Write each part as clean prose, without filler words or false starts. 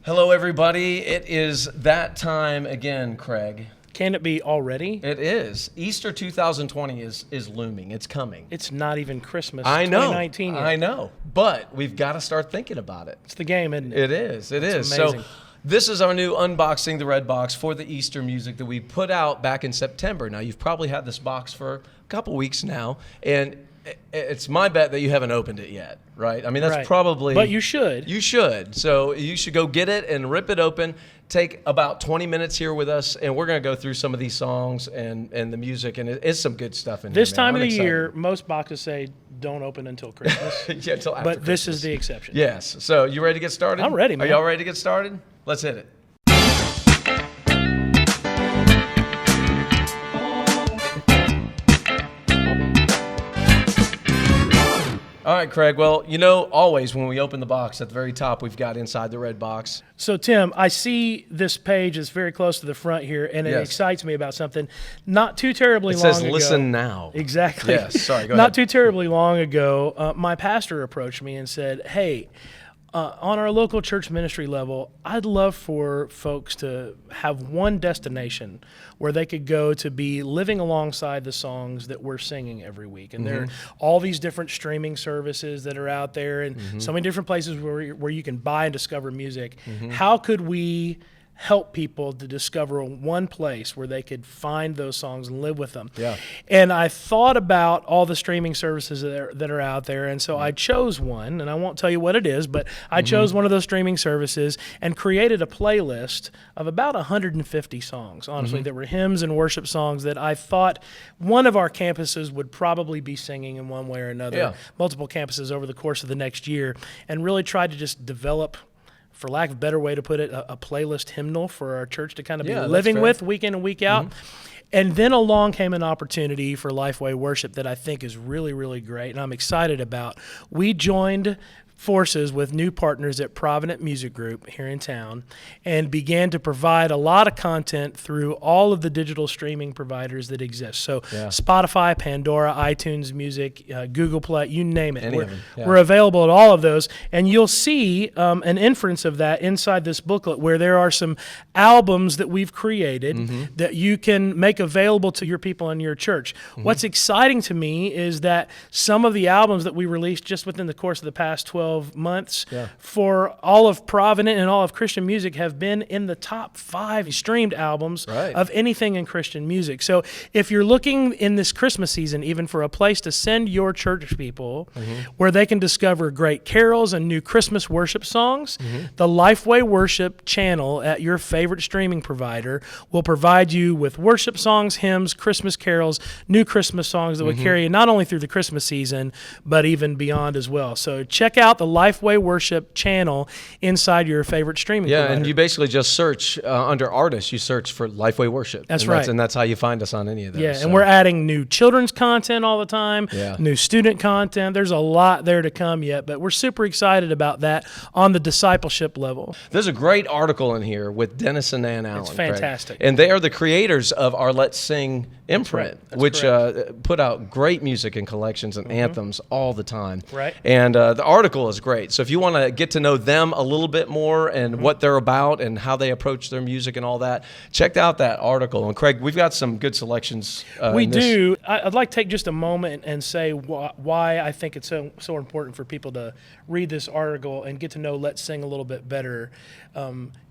Hello, everybody. It is that time again, Craig. Can it be already? It is. Easter 2020 is looming. It's coming. It's not even Christmas. I know. 2019 yet. I know. But we've got to start thinking about it. It's the game, isn't it? It is. It is. Amazing. So this is our new Unboxing the Red Box for the Easter music that we put out back in September. Now, you've probably had this box for a couple weeks now, and it's my bet that you haven't opened it yet, right? I mean, that's Right. probably... But you should. You should. So you should go get it and rip it open. Take about 20 minutes here with us, and we're going to go through some of these songs and the music, and it's some good stuff in This here, time man. of I'm the excited. year, most boxes say don't open until Christmas. Yeah, until after But this Christmas. is the exception. Yes. So you ready to get started? I'm ready, man. Are y'all ready to get started? Let's hit it. All right, Craig. Well, you know, always when we open the box, at the very top, we've got Inside the Red Box. So, Tim, I see this page is very close to the front here, and it Yes. excites me about something not too terribly It long says, ago. listen now. Exactly. Yes, sorry, go Not ahead. too terribly long ago, my pastor approached me and said, hey, on our local church ministry level, I'd love for folks to have one destination where they could go to be living alongside the songs that we're singing every week. And there are all these different streaming services that are out there and so many different places where you can buy and discover music. How could we help people to discover one place where they could find those songs and live with them? Yeah. And I thought about all the streaming services that are out there, and so I chose one, and I won't tell you what it is, but I chose one of those streaming services and created a playlist of about 150 songs, honestly, that were hymns and worship songs that I thought one of our campuses would probably be singing in one way or another, Yeah. multiple campuses over the course of the next year, and really tried to just develop, for lack of a better way to put it, a playlist hymnal for our church to kind of be Yeah, that's living fair. with week in and week out. And then along came an opportunity for LifeWay Worship that I think is really, really great, and I'm excited about. We joined forces with new partners at Provident Music Group here in town and began to provide a lot of content through all of the digital streaming providers that exist. So Yeah. Spotify, Pandora, iTunes Music, Google Play, you name it. Any We're, of them, yeah. we're available at all of those, and you'll see an inference of that inside this booklet where there are some albums that we've created that you can make available to your people in your church. What's exciting to me is that some of the albums that we released just within the course of the past 12 months for all of Provident and all of Christian music have been in the top 5 streamed albums Right. of anything in Christian music. So if you're looking in this Christmas season even for a place to send your church people where they can discover great carols and new Christmas worship songs, the LifeWay Worship channel at your favorite streaming provider will provide you with worship songs, hymns, Christmas carols, new Christmas songs that will carry you not only through the Christmas season, but even beyond as well. So check out the LifeWay Worship channel inside your favorite streaming Yeah, provider. and you basically just search under artists. You search for LifeWay Worship. That's and right. And that's how you find us on any of those. Yeah, so. and we're adding new children's content all the time, Yeah. new student content. There's a lot there to come yet, but we're super excited about that on the discipleship level. There's a great article in here with Dennis and Ann Allen. It's Craig. fantastic. And they are the creators of our Let's Sing imprint, That's which correct. put out great music and collections and anthems all the time. Right. And the article is great. So if you want to get to know them a little bit more and what they're about and how they approach their music and all that, check out that article. And Craig, we've got some good selections. We in this. do. I'd like to take just a moment and say why I think it's so important for people to read this article and get to know Let's Sing a little bit better.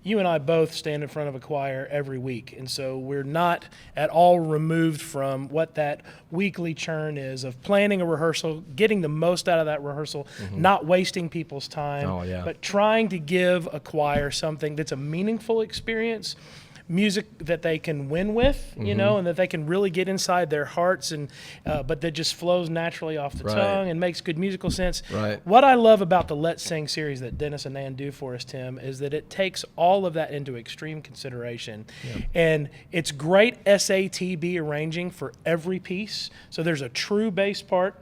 You and I both stand in front of a choir every week, and so we're not at all removed from what that weekly churn is of planning a rehearsal, getting the most out of that rehearsal, not wasting people's time, Oh, yeah. but trying to give a choir something that's a meaningful experience, music that they can win with, you know, and that they can really get inside their hearts, and but that just flows naturally off the Right. tongue and makes good musical sense. Right. What I love about the Let's Sing series that Dennis and Ann do for us, Tim, is that it takes all of that into extreme consideration. And it's great SATB arranging for every piece. So there's a true bass part,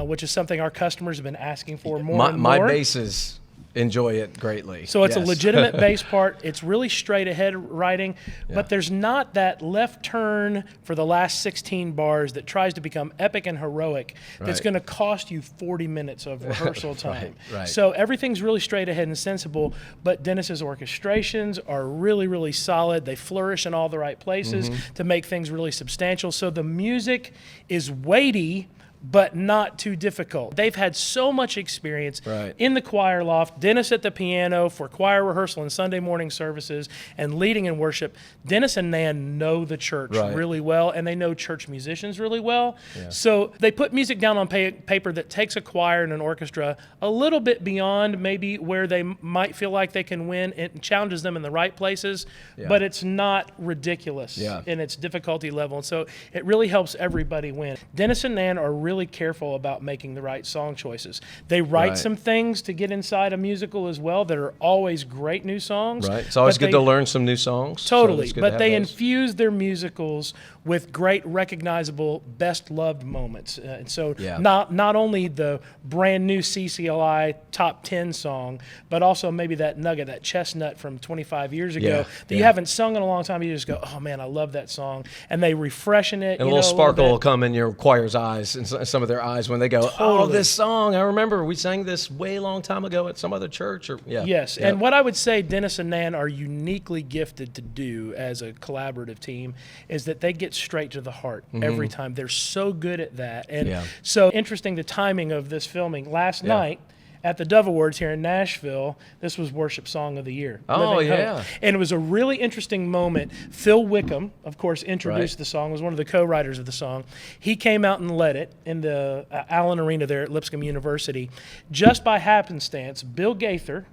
which is something our customers have been asking for more and more. My bass is enjoy it greatly. So it's a Yes. legitimate bass part. It's really straight ahead writing, but there's not that left turn for the last 16 bars that tries to become epic and heroic that's Right. going to cost you 40 minutes of rehearsal time. right. So everything's really straight ahead and sensible, but Dennis's orchestrations are really, really solid. They flourish in all the right places to make things really substantial. So the music is weighty, but not too difficult. They've had so much experience Right. in the choir loft, Dennis at the piano for choir rehearsal and Sunday morning services and leading in worship. Dennis and Nan know the church Right. really well, and they know church musicians really well. So they put music down on paper that takes a choir and an orchestra a little bit beyond maybe where they might feel like they can win. It challenges them in the right places, but it's not ridiculous in its difficulty level. And so it really helps everybody win. Dennis and Nan are really careful about making the right song choices. They write Right. some things to get inside a musical as well that are always great new songs. Right. It's always but good they- to learn some new songs. so Totally, it's good to but have they those. infuse their musicals with great, recognizable, best-loved moments. And so not only the brand new CCLI top 10 song, but also maybe that nugget, that chestnut from 25 years ago that you haven't sung in a long time. You just go, oh man, I love that song. And they refreshen it. And a little sparkle will come in your choir's eyes, and some of their eyes when they go, "Oh, Totally. this song! I remember we sang this way long time ago at some other church." Or Yes, and what I would say Dennis and Nan are uniquely gifted to do as a collaborative team is that they get straight to the heart every time. They're so good at that. And so interesting the timing of this filming. Last night at the Dove Awards here in Nashville, this was Worship Song of the Year. Oh, Living Hope. yeah. And it was a really interesting moment. Phil Wickham, of course, introduced Right. the song, was one of the co-writers of the song. He came out and led it in the Allen Arena there at Lipscomb University. Just by happenstance, Bill Gaither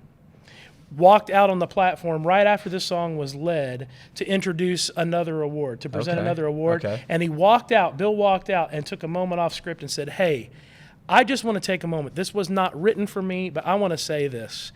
walked out on the platform right after this song was led to introduce another award, to present another award. And he walked out, Bill walked out and took a moment off script and said, hey, I just want to take a moment. This was not written for me, but I want to say this.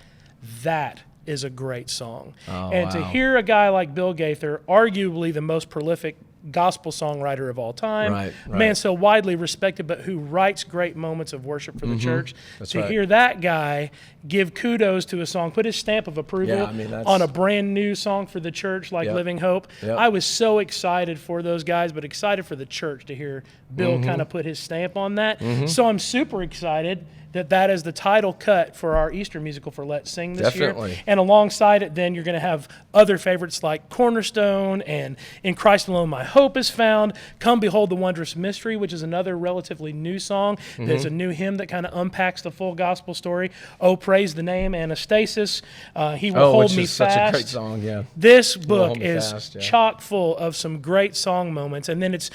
That is a great song. And to hear a guy like Bill Gaither, arguably the most prolific gospel songwriter of all time, Right. man so widely respected, but who writes great moments of worship for the church, to right. hear that guy give kudos to a song, put his stamp of approval that's- on a brand new song for the church like Living Hope. I was so excited for those guys, but excited for the church to hear Bill kind of put his stamp on that. So I'm super excited that is the title cut for our Easter musical for Let's Sing this Definitely. year. And alongside it, then you're going to have other favorites like Cornerstone and In Christ Alone My Hope is Found, Come Behold the Wondrous Mystery, which is another relatively new song. There's a new hymn that kind of unpacks the full gospel story. Oh, praise the name, Anastasis. He Will Hold which Me is Fast. such a great song. Yeah. This Hold book Me is Fast, chock full of some great song moments, and then it's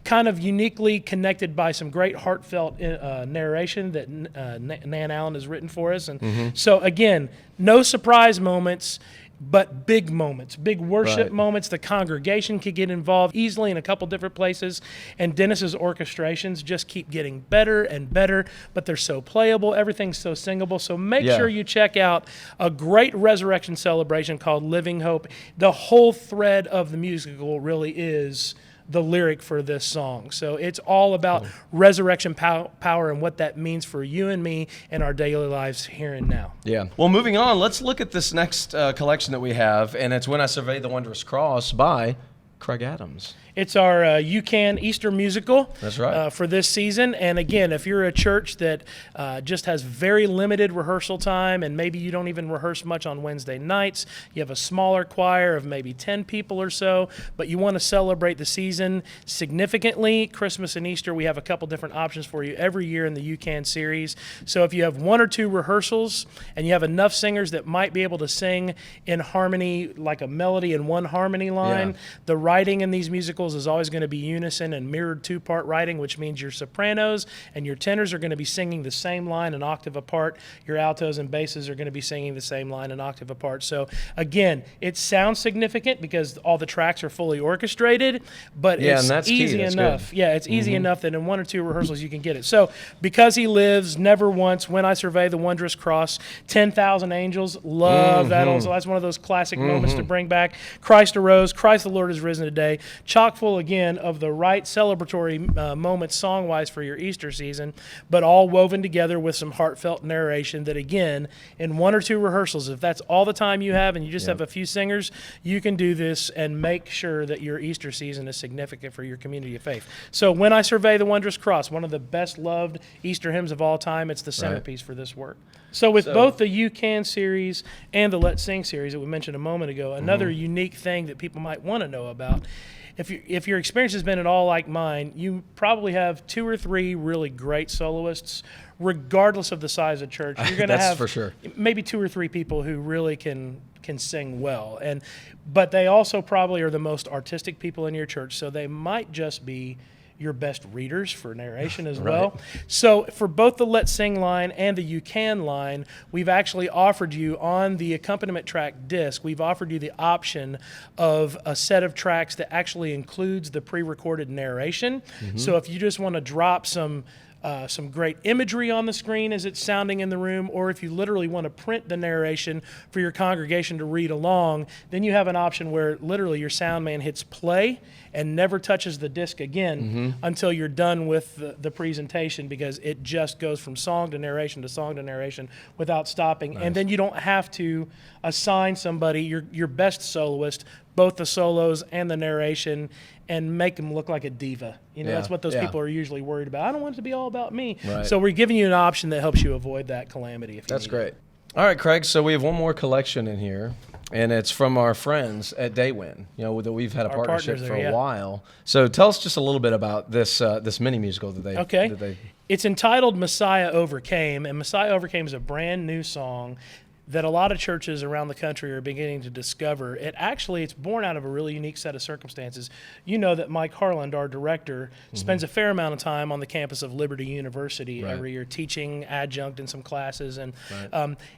kind of uniquely connected by some great heartfelt narration that Nan Allen has written for us. And so again, no surprise moments, but big moments, big worship Right. moments. The congregation could get involved easily in a couple different places, and Dennis's orchestrations just keep getting better and better, but they're so playable. Everything's so singable. So make sure you check out a great resurrection celebration called Living Hope. The whole thread of the musical really is the lyric for this song. So it's all about resurrection power and what that means for you and me in our daily lives here and now. Yeah. Well, moving on, let's look at this next collection that we have, and it's When I Survey the Wondrous Cross by Craig Adams. It's our You Can Easter musical. That's right. For this season. And again, if you're a church that just has very limited rehearsal time and maybe you don't even rehearse much on Wednesday nights, you have a smaller choir of maybe 10 people or so, but you want to celebrate the season significantly, Christmas and Easter, we have a couple different options for you every year in the You Can series. So if you have one or two rehearsals and you have enough singers that might be able to sing in harmony, like a melody in one harmony line, the writing in these musicals is always going to be unison and mirrored two-part writing, which means your sopranos and your tenors are going to be singing the same line an octave apart. Your altos and basses are going to be singing the same line an octave apart. So again, it sounds significant because all the tracks are fully orchestrated, but it's easy enough. Good. Yeah, it's easy enough that in one or two rehearsals you can get it. So Because He Lives, Never Once, When I Survey the Wondrous Cross, 10,000 Angels, love that also. That's one of those classic moments to bring back. Christ Arose, Christ the Lord is Risen season today, chock full again of the right celebratory moments song-wise for your Easter season, but all woven together with some heartfelt narration that, again, in 1 or 2 rehearsals, if that's all the time you have and you just have a few singers, you can do this and make sure that your Easter season is significant for your community of faith. So when I survey the Wondrous Cross, one of the best-loved Easter hymns of all time, it's the centerpiece for this work. So with both the You Can series and the Let's Sing series that we mentioned a moment ago, another unique thing that people might want to know about, if your experience has been at all like mine, you probably have 2 or 3 really great soloists, regardless of the size of church. You're going to have for sure. maybe 2 or 3 people who really can sing well, but they also probably are the most artistic people in your church, so they might just be your best readers for narration as well. So for both the Let's Sing line and the You Can line, we've actually offered you on the accompaniment track disc, we've offered you the option of a set of tracks that actually includes the pre-recorded narration. So if you just want to drop some great imagery on the screen as it's sounding in the room, or if you literally want to print the narration for your congregation to read along, then you have an option where literally your sound man hits play and never touches the disc again until you're done with the presentation, because it just goes from song to narration to song to narration without stopping. And then you don't have to assign somebody, your best soloist, both the solos and the narration, and make them look like a diva. That's what those people are usually worried about. I don't want it to be all about me. So we're giving you an option that helps you avoid that calamity. That's great. All right, Craig, so we have one more collection in here, and it's from our friends at Daywin, that we've had a partnership for a while. So tell us just a little bit about this mini musical that they It's entitled Messiah Overcame, and Messiah Overcame is a brand new song that a lot of churches around the country are beginning to discover. It's born out of a really unique set of circumstances. You know that Mike Harland, our director, spends a fair amount of time on the campus of Liberty University every year, teaching adjunct in some classes. And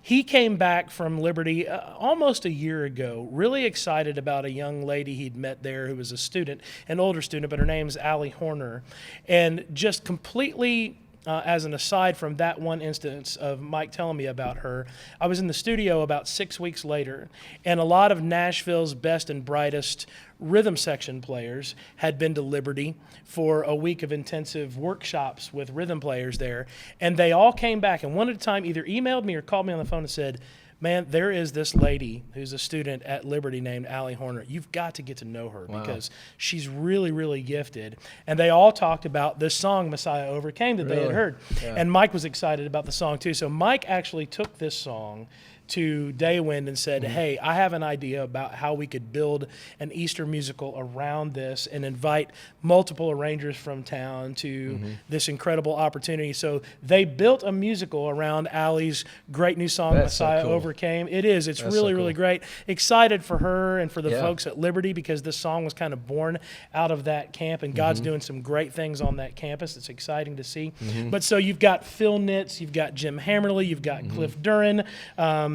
he came back from Liberty almost a year ago, really excited about a young lady he'd met there who was a student, an older student, but her name's Allie Horner. And just completely as an aside from that one instance of Mike telling me about her, I was in the studio about 6 weeks later, and a lot of Nashville's best and brightest rhythm section players had been to Liberty for a week of intensive workshops with rhythm players there, and they all came back, and one at a time either emailed me or called me on the phone and said, man, there is this lady who's a student at Liberty named Allie Horner. You've got to get to know her because she's really, really gifted. And they all talked about this song, Messiah Overcame, that they had heard. And Mike was excited about the song too. So Mike actually took this song to Daywin and said, hey, I have an idea about how we could build an Easter musical around this and invite multiple arrangers from town to this incredible opportunity. So they built a musical around Allie's great new song, Messiah Overcame. It's really, really great. Excited for her and for the folks at Liberty, because this song was kind of born out of that camp, and God's doing some great things on that campus. It's exciting to see. But so you've got Phil Nitz, you've got Jim Hammerly, you've got Cliff Duran,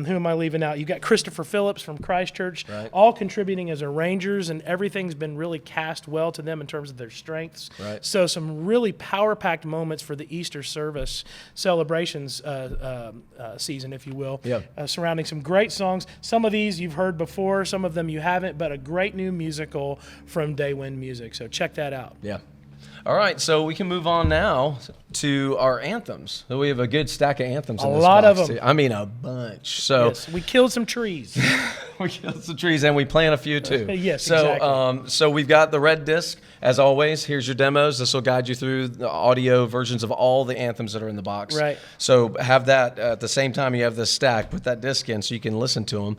who am I leaving out? You've got Christopher Phillips from Christchurch, all contributing as arrangers, and everything's been really cast well to them in terms of their strengths. So some really power-packed moments for the Easter service celebrations season, if you will, surrounding some great songs. Some of these you've heard before, some of them you haven't, but a great new musical from Daywin Music. So check that out. All right, so we can move on now to our anthems. So we have a good stack of anthems in this lot box, of them. too. I mean, a bunch. So we killed some trees. we killed some trees, and we plant a few, too. Exactly. So we've got the red disc. As always, here's your demos. This will guide you through the audio versions of all the anthems that are in the box. So have that at the same time you have this stack. Put that disc in so you can listen to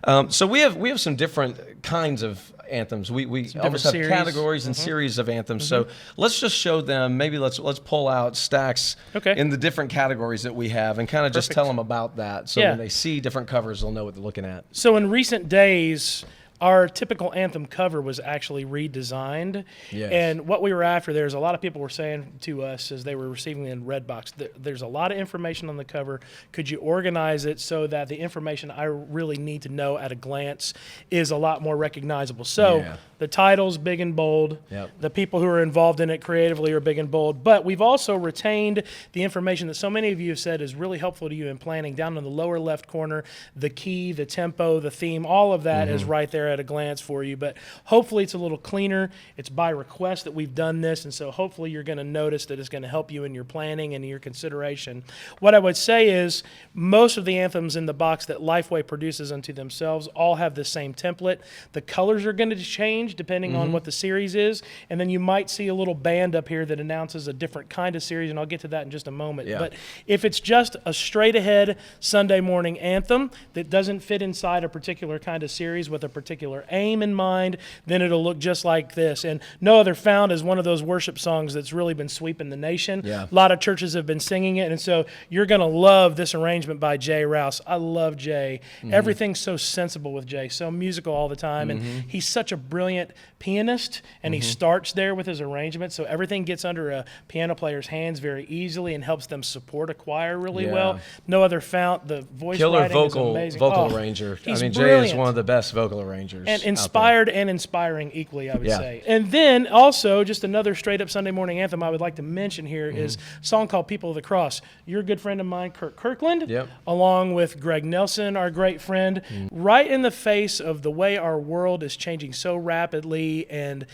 them. So we have some different kinds of anthems. We almost have categories and series of anthems. So let's just show them. Maybe let's pull out stacks in the different categories that we have, and kind of just tell them about that. So when they see different covers, they'll know what they're looking at. So in recent days, our typical anthem cover was actually redesigned. And what we were after, there's a lot of people were saying to us as they were receiving it in Redbox, there's a lot of information on the cover. Could you organize it so that the information I really need to know at a glance is a lot more recognizable? So The title's big and bold. Yep. The people who are involved in it creatively are big and bold. But we've also retained the information that so many of you have said is really helpful to you in planning. Down in the lower left corner, the key, the tempo, the theme, all of that is right there at a glance for you. But hopefully it's a little cleaner. It's by request that we've done this, and so hopefully you're going to notice that it's going to help you in your planning and your consideration. What I would say is most of the anthems in the box that LifeWay produces unto themselves all have the same template. The colors are going to change depending on what the series is, and then you might see a little band up here that announces a different kind of series, and I'll get to that in just a moment. Yeah. But if it's just a straight-ahead Sunday morning anthem that doesn't fit inside a particular kind of series with a particular aim in mind, then it'll look just like this. And No Other Found is one of those worship songs that's really been sweeping the nation. Yeah. A lot of churches have been singing it, and so you're going to love this arrangement by Jay Rouse. I love Jay. Everything's so sensible with Jay, so musical all the time, and he's such a brilliant pianist, and he starts there with his arrangement, so everything gets under a piano player's hands very easily and helps them support a choir really well. No Other Found, the voice Killer writing is vocal amazing. arranger. He's Jay is brilliant. one of the best vocal arrangers. And out there. inspired and inspiring equally, I would say. And then also, just another straight-up Sunday morning anthem I would like to mention here is a song called People of the Cross. You're a good friend of mine, Kirk Kirkland, along with Greg Nelson, our great friend, right in the face of the way our world is changing so rapidly, and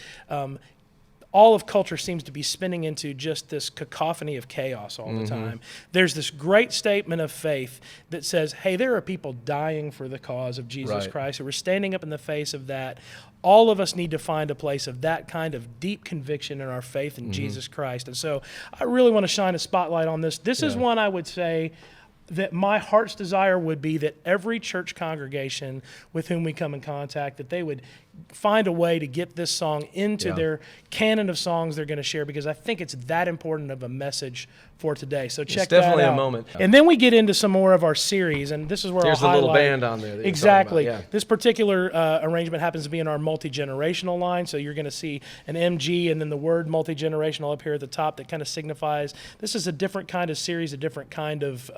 all of culture seems to be spinning into just this cacophony of chaos all the time. There's this great statement of faith that says, hey, there are people dying for the cause of Jesus Christ, and we're standing up in the face of that. All of us need to find a place of that kind of deep conviction in our faith in Jesus Christ. And so I really want to shine a spotlight on this. This is one I would say that my heart's desire would be that every church congregation with whom we come in contact, that they would find a way to get this song into their canon of songs they're going to share, because I think it's that important of a message for today. So check that out. It's definitely a moment. And then we get into some more of our series, and this is where There's I'll the little highlight. band on there that you're Exactly. talking about, This particular arrangement happens to be in our multi-generational line, so you're going to see an MG and then the word multi-generational up here at the top that kind of signifies this is a different kind of series, a different kind of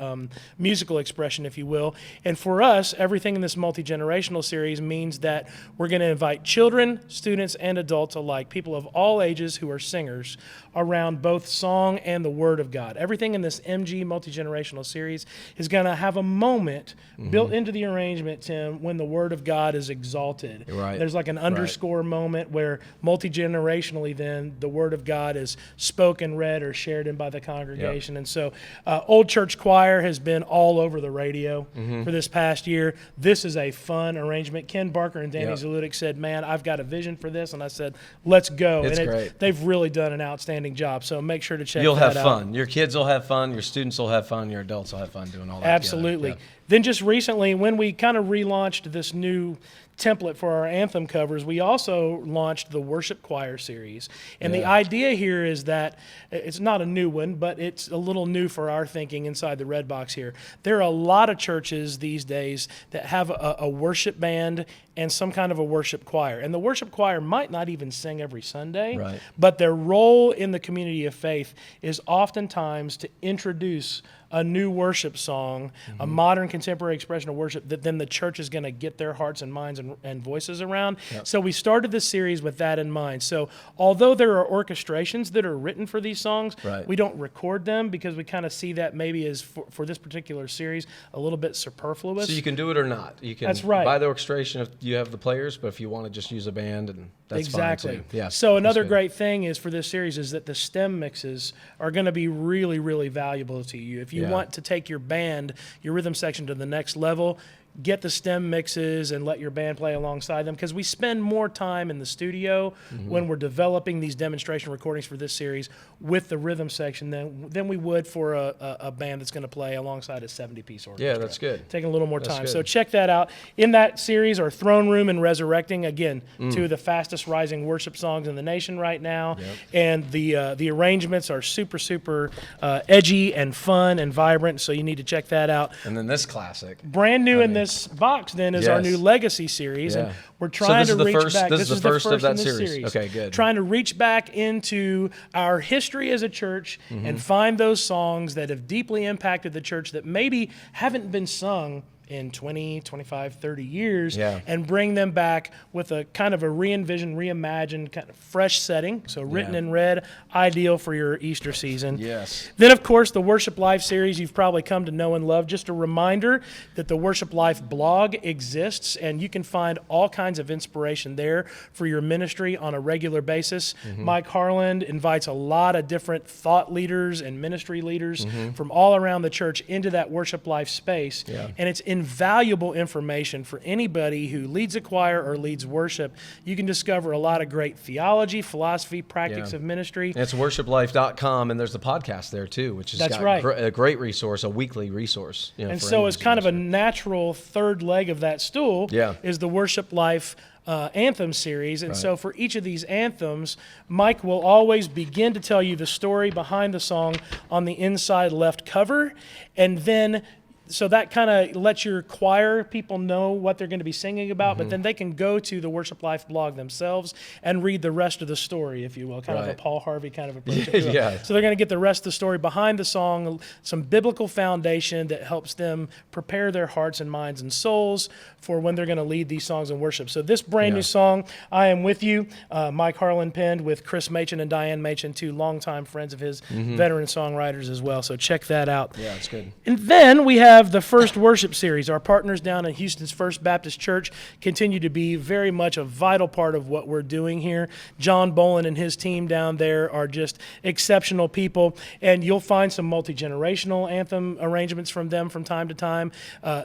musical expression, if you will. And for us, everything in this multi-generational series means that we're going to invite children, students, and adults alike, people of all ages who are singers, around both song and the Word of God. Everything in this MG multi-generational series is going to have a moment built into the arrangement, Tim, when the Word of God is exalted. Right. There's like an underscore moment where multi-generationally then the Word of God is spoken, read, or shared in by the congregation. And so Old Church Choir has been all over the radio for this past year. This is a fun arrangement. Ken Barker and Danny Zaludik said, man, I've got a vision for this. And I said, let's go. It's and great. They've really done an outstanding job. So make sure to check You'll that have out. fun. Your kids will have fun. Your students will have fun. Your adults will have fun doing all that Absolutely. together. Then just recently, when we kind of relaunched this new template for our anthem covers, we also launched the Worship Choir series. And the idea here is that it's not a new one, but it's a little new for our thinking inside the red box here. There are a lot of churches these days that have a worship band and some kind of a worship choir. And the worship choir might not even sing every Sunday, but their role in the community of faith is oftentimes to introduce a new worship song, a modern contemporary expression of worship that then the church is going to get their hearts and minds and voices around. So we started this series with that in mind. So although there are orchestrations that are written for these songs, we don't record them because we kind of see that maybe as for this particular series a little bit superfluous. So you can do it or not. You can buy the orchestration if you have the players, but if you want to just use a band, and that's fine too. Yeah. So another great thing is for this series is that the stem mixes are going to be really, really valuable to you. If you want to take your band, your rhythm section to the next level, get the stem mixes and let your band play alongside them, because we spend more time in the studio when we're developing these demonstration recordings for this series with the rhythm section than we would for a band that's going to play alongside a 70-piece orchestra. Yeah, that's good. Taking a little more time. Good. So check that out. In that series are Throne Room and Resurrecting, again, two of the fastest rising worship songs in the nation right now. And the arrangements are super, super edgy and fun and vibrant, so you need to check that out. And then this classic. Brand new in this box then is our new Legacy series, and we're trying to reach back. This is the first of that series. series. Okay, good. Trying to reach back into our history as a church and find those songs that have deeply impacted the church that maybe haven't been sung in 20, 25, 30 years Yeah. and bring them back with a kind of a re-envisioned, reimagined, kind of fresh setting. So written in red, ideal for your Easter season. Yes. Then, of course, the Worship Life series you've probably come to know and love. Just a reminder that the Worship Life blog exists, and you can find all kinds of inspiration there for your ministry on a regular basis. Mike Harland invites a lot of different thought leaders and ministry leaders from all around the church into that Worship Life space. Yeah. And it's invaluable information for anybody who leads a choir or leads worship. You can discover a lot of great theology, philosophy, practice of ministry. And it's worshiplife.com, and there's the podcast there too, which is a great resource, a weekly resource. And so as kind of a natural third leg of that stool is the Worship Life Anthems series. And so for each of these anthems, Mike will always begin to tell you the story behind the song on the inside left cover, and then so that kind of lets your choir people know what they're going to be singing about, but then they can go to the Worship Life blog themselves and read the rest of the story, if you will, kind of a Paul Harvey kind of approach. So they're going to get the rest of the story behind the song, some biblical foundation that helps them prepare their hearts and minds and souls for when they're going to lead these songs in worship. So this brand new song, I Am With You, Mike Harland penned with Chris Machen and Diane Machen, two longtime friends of his, veteran songwriters as well. So check that out. Yeah, it's good. And then we have the First Worship series. Our partners down at Houston's First Baptist Church continue to be very much a vital part of what we're doing here. John Bolin and his team down there are just exceptional people, and you'll find some multi-generational anthem arrangements from them from time to time.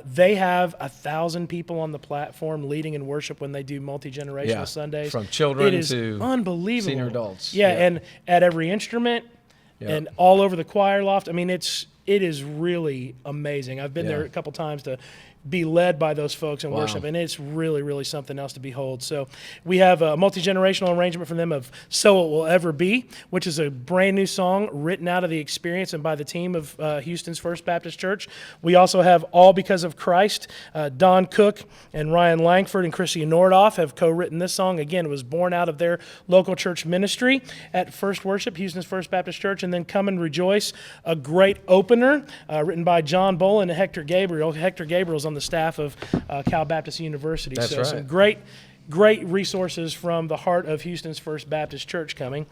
They have 1,000 people on the platform leading in worship when they do multi-generational Sundays. From children to unbelievable senior adults. And at every instrument and all over the choir loft. I mean, it is really amazing. I've been there a couple times to be led by those folks in worship, and it's really, really something else to behold. So we have a multi-generational arrangement from them of So It Will Ever Be, which is a brand new song written out of the experience and by the team of Houston's First Baptist Church. We also have All Because of Christ. Don Cook and Ryan Langford and Chrissy Nordoff have co-written this song. Again, it was born out of their local church ministry at First Worship, Houston's First Baptist Church, and then Come and Rejoice, a great opener written by John Bolin and Hector Gabriel. Hector Gabriel's on the staff of Cal Baptist University. That's so some great resources from the heart of Houston's First Baptist Church coming.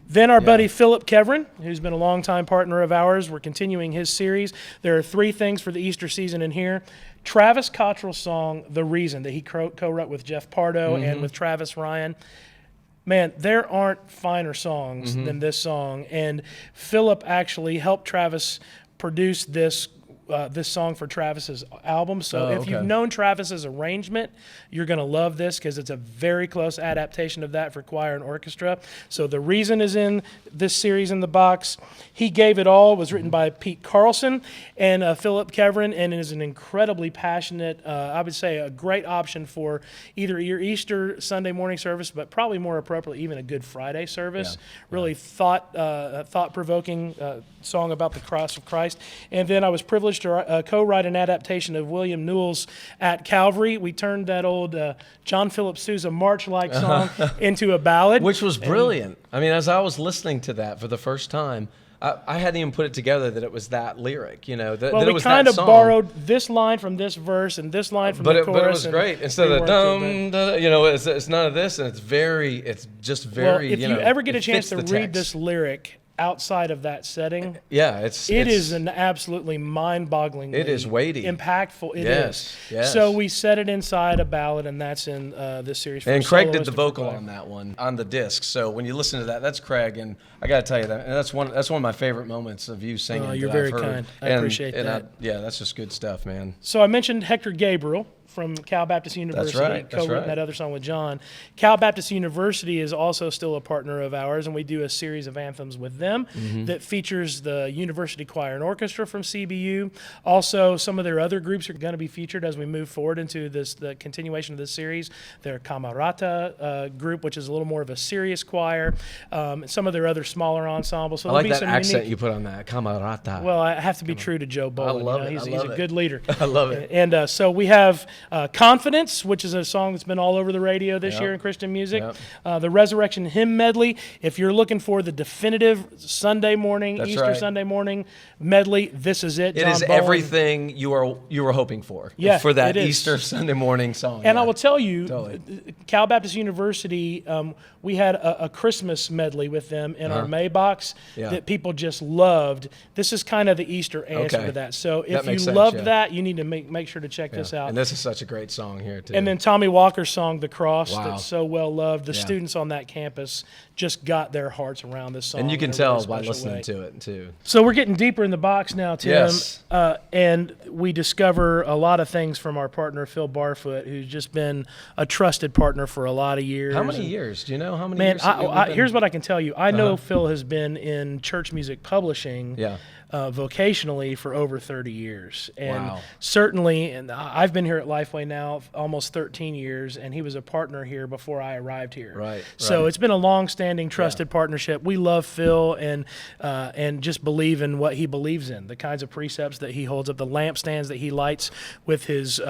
Then our buddy Philip Kevrin, who's been a longtime partner of ours. We're continuing his series. There are 3 things for the Easter season in here. Travis Cottrell's song, The Reason, that he co-wrote with Jeff Pardo and with Travis Ryan. Man, there aren't finer songs than this song. And Philip actually helped Travis produce this song for Travis's album. So if you've known Travis's arrangement, you're going to love this because it's a very close adaptation of that for choir and orchestra. So The Reason is in this series in the box. He Gave It All was written by Pete Carlson and Philip Kevrin, and is an incredibly passionate, I would say a great option for either your Easter Sunday morning service, but probably more appropriately even a Good Friday service. Really thought-provoking song about the cross of Christ. And then I was privileged to co-write an adaptation of William Newell's At Calvary. We turned that old John Philip Sousa march-like song into a ballad. Which was brilliant. I mean, as I was listening to that for the first time, I hadn't even put it together that it was that lyric, that it was that song. We kind of borrowed this line from this verse and this line from the chorus. But it was great. Instead of it's none of this, and it's just very, if you ever get a chance to read this lyric outside of that setting, it is an absolutely mind-boggling. It is weighty, impactful. It is. Yes. So we set it inside a ballad, and that's in this series. And Craig did the vocal on that one on the disc. So when you listen to that, that's Craig, and I got to tell you that's one of my favorite moments of you singing. You're very kind. I appreciate that. That's just good stuff, man. So I mentioned Hector Gabriel from Cal Baptist University, co-written that other song with John. Cal Baptist University is also still a partner of ours, and we do a series of anthems with them that features the University Choir and Orchestra from CBU. Also, some of their other groups are going to be featured as we move forward into the continuation of this series. Their Camerata group, which is a little more of a serious choir. Some of their other smaller ensembles. So I like that accent you put on that, Camerata. Well, I have to be true to Joe Bolin. I love it. He's a good leader. I love it. And so we have Confidence, which is a song that's been all over the radio this year in Christian music. The Resurrection Hymn Medley. If you're looking for the definitive Sunday morning, Easter Sunday morning medley, this is it. It is everything you were hoping for. Yeah, for that it is. Easter Sunday morning song. And I will tell you, Cal Baptist University, we had a Christmas medley with them in our May box that people just loved. This is kind of the Easter answer to that. So if you loved that, you need to make sure to check this out. And this is such a great song here, too. And then Tommy Walker's song, The Cross, that's so well loved. The students on that campus just got their hearts around this song. And you can tell by listening to it, too. So we're getting deeper in the box now, Tim. Yes. And we discover a lot of things from our partner, Phil Barfoot, who's just been a trusted partner for a lot of years. How many years? Do you know how many years? Man, here's what I can tell you. I know Phil has been in church music publishing vocationally for over 30 years. And certainly, and I've been here at LifeWay now almost 13 years, and he was a partner here before I arrived here. Right. So it's been a long-standing, trusted partnership. We love Phil and just believe in what he believes in, the kinds of precepts that he holds up, the lampstands that he lights with his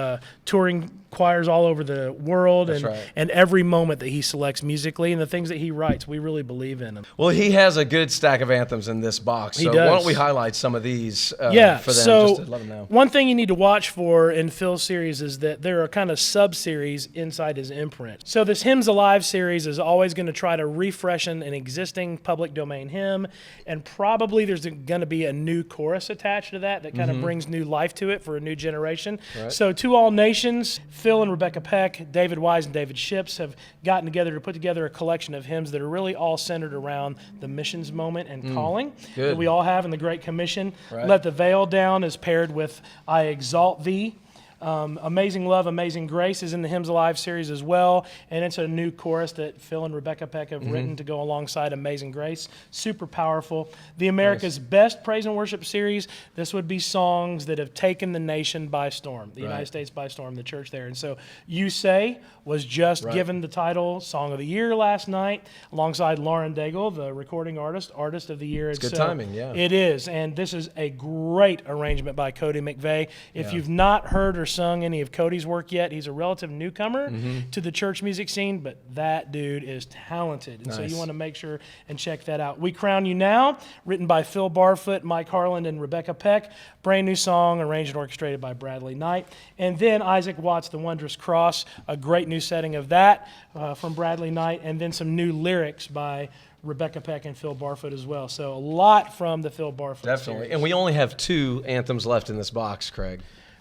touring choirs all over the world, and every moment that he selects musically and the things that he writes, we really believe in him. Well, he has a good stack of anthems in this box, so why don't we highlight some of these for them, just to let them know. One thing you need to watch for in Phil's series is that there are kind of sub-series inside his imprint. So this Hymns Alive series is always going to try to refreshen an existing public domain hymn, and probably there's going to be a new chorus attached to that kind of brings new life to it for a new generation. So To All Nations, Phil and Rebecca Peck, David Wise and David Ships have gotten together to put together a collection of hymns that are really all centered around the missions moment and calling that we all have in the Great Commission. Let the Veil Down is paired with I Exalt Thee. Amazing Love, Amazing Grace is in the Hymns Alive series as well, and it's a new chorus that Phil and Rebecca Peck have written to go alongside Amazing Grace. Super powerful. The America's Best Praise and Worship series, this would be songs that have taken the nation by storm, the United States by storm, the church there. And so You Say was just given the title Song of the Year last night alongside Lauren Daigle, the recording artist of the year. It's good timing, It is, and this is a great arrangement by Cody McVeigh. If you've not heard or sung any of Cody's work yet, he's a relative newcomer to the church music scene, but that dude is talented, and so you want to make sure and check that out. We Crown You Now, written by Phil Barfoot, Mike Harland, and Rebecca Peck, brand new song arranged and orchestrated by Bradley Knight. And then Isaac Watts' The Wondrous Cross, a great new setting of that from Bradley Knight, and then some new lyrics by Rebecca Peck and Phil Barfoot as well. So a lot from the Phil Barfoot series. And we only have 2 anthems left in this box, Craig.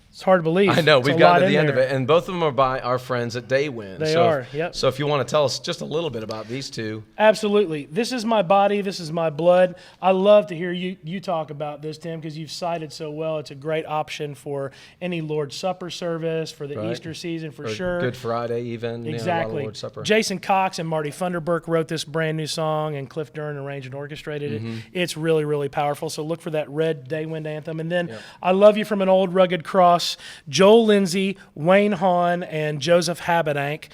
It's hard to believe. I know. We've gotten to the end of it. And both of them are by our friends at Daywind. They are, yep. So if you want to tell us just a little bit about these 2. Absolutely. This is my body. This is my blood. I love to hear you talk about this, Tim, because you've cited so well. It's a great option for any Lord's Supper service, for the Easter season, for sure. Good Friday even. Exactly. Lord's Supper. Jason Cox and Marty Funderburk wrote this brand new song, and Cliff Dern arranged and orchestrated it. It's really, really powerful. So look for that red Daywind anthem. And then I Love You from an Old Rugged Cross, Joel Lindsay, Wayne Hahn, and Joseph Habedank,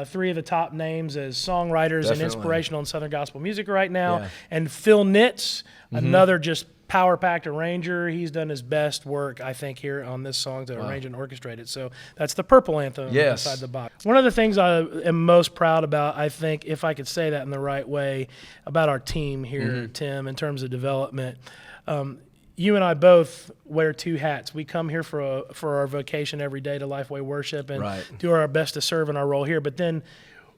3 of the top names as songwriters and inspirational in Southern gospel music right now. And Phil Nitz, another just power-packed arranger. He's done his best work, I think, here on this song to arrange and orchestrate it. So that's the purple anthem inside the box. One of the things I am most proud about, I think, if I could say that in the right way, about our team here, Tim, in terms of development, you and I both wear 2 hats. We come here for our vocation every day to LifeWay Worship and do our best to serve in our role here. But then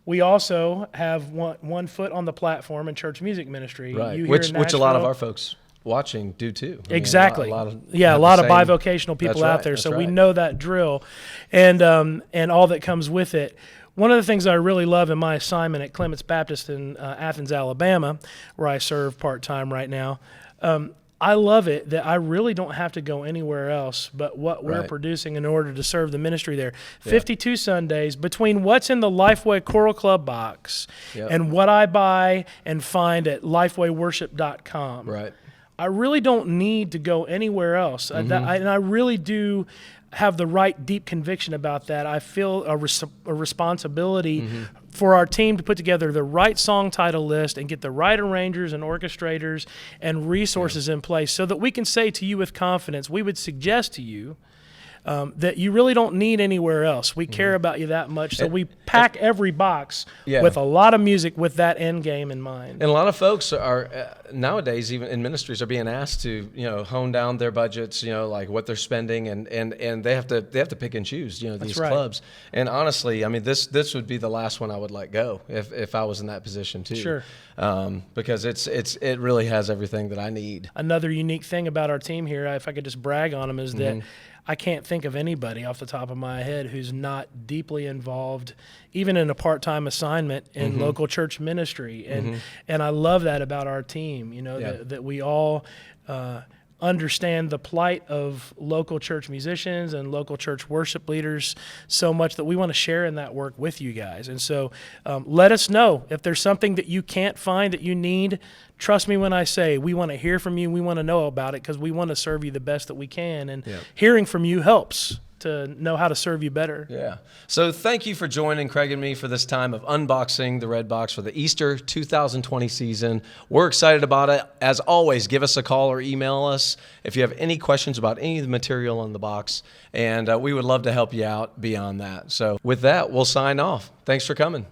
we also have one foot on the platform in church music ministry. Which a lot of our folks watching do too. Exactly. A lot of bivocational people out there. So we know that drill and all that comes with it. One of the things I really love in my assignment at Clements Baptist in Athens, Alabama, where I serve part-time right now, I love it that I really don't have to go anywhere else but what we're producing in order to serve the ministry there. 52 Sundays between what's in the LifeWay Choral Club box and what I buy and find at lifewayworship.com. I really don't need to go anywhere else. And I really do have the right deep conviction about that. I feel a responsibility for our team to put together the right song title list and get the right arrangers and orchestrators and resources in place so that we can say to you with confidence, we would suggest to you that you really don't need anywhere else. We care about you that much, so we pack every box with a lot of music with that end game in mind. And a lot of folks are nowadays, even in ministries, are being asked to, hone down their budgets, like what they're spending, and they have to pick and choose, these clubs. And honestly, I mean, this would be the last one I would let go if I was in that position too. Sure. Because it really has everything that I need. Another unique thing about our team here, if I could just brag on them, is that I can't think of anybody off the top of my head who's not deeply involved, even in a part-time assignment in local church ministry. And I love that about our team, that we all understand the plight of local church musicians and local church worship leaders so much that we want to share in that work with you guys. And so let us know if there's something that you can't find that you need. Trust me when I say we want to hear from you. We want to know about it because we want to serve you the best that we can. And hearing from you helps to know how to serve you better. Yeah. So thank you for joining Craig and me for this time of unboxing the Red Box for the Easter 2020 season. We're excited about it. As always, give us a call or email us if you have any questions about any of the material in the box, and we would love to help you out beyond that. So with that, we'll sign off. Thanks for coming.